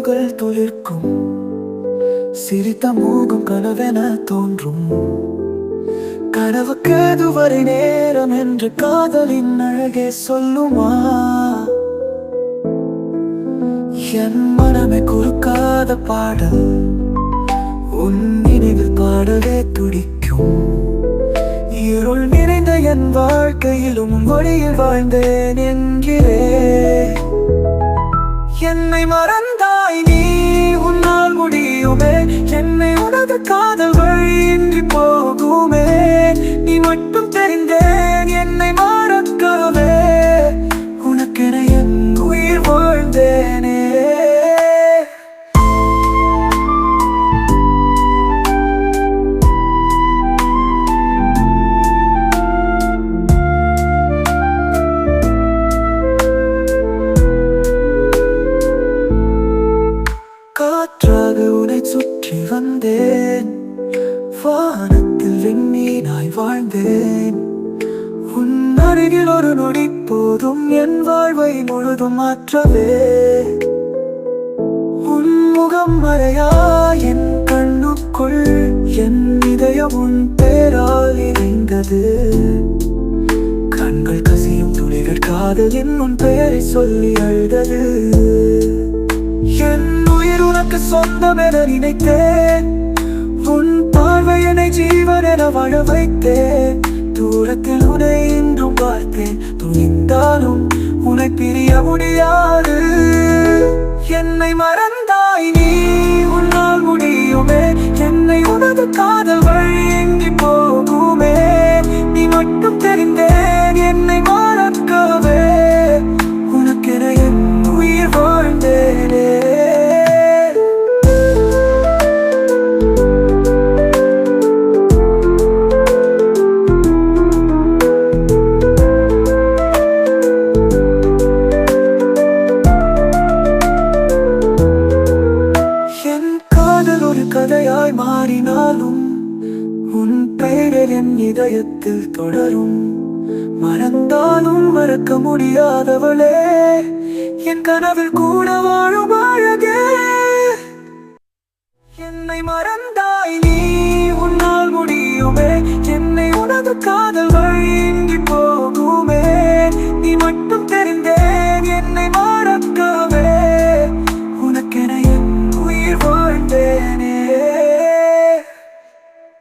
பூக்கள் துளிர்க்கும், சிரித்த மூகம் கனவென தோன்றும். கனவுக்கு எதுவரை நேரம் என்று காதலின் அழகே சொல்லுமா? என் மனமே குறுக்காத பாடல், உன் நினைவில் பாடவே துடிக்கும். இருள் நிறைந்த என் வாழ்க்கையிலும் வழியில் வாழ்ந்தேன் என்கிறே. என்னை மறந்தாய் நீ, உன்னால் முடியுமே. என்னை உனது காதல் வழியின்றி போகுமே. நீ மட்டும் தெரிந்தேன் என்னை மறக்கவே. உனக்கென என் உயிர் வாழ்ந்தேனே. காற்றாக உன்னை சுற்றி வந்தேன், வானத்தில் விண்மீனாய் வாழ்ந்தேன். உன் அருகில் ஒரு நொடி போதும் என் வாழ்வை முழுதும் மாற்றவே. உன் முகம் மறையா என் கண்ணுக்குள், என் இதயம் உன் பேரால் இணைந்தது. கண்கள் கசியும் துளிகள் காதலின் உன் பெயரை சொல்லி அழுதது. என் உயிர் உனக்கு சொந்தம் என நினைத்தேன், உன் பார்வை என்னை ஜீவன் என வாழ வைத்தேன். தூரத்தில் உன்னை இன்றும் பார்த்தேன், துணிந்தாலும் உன்னை பிரிய முடியாது. என்னை மறந்தாய் நீ, உன்னால் முடியுமே. என்னை உனது காதல் வழியெங்கி போகுமே. நீ மட்டும் தெரிந்தேன் என்னை மறக்கவே. உனக்கென என் உயிர் வாழ்ந்தேனே. கதையாய் மாறினாலும் உன் பெயர் என் இதயத்தில் தொடரும். மறந்தாலும் மறக்க முடியாதவளே, என் கனவில் கூட வாழும் அழகே. என்னை மறந்தாய் நீ,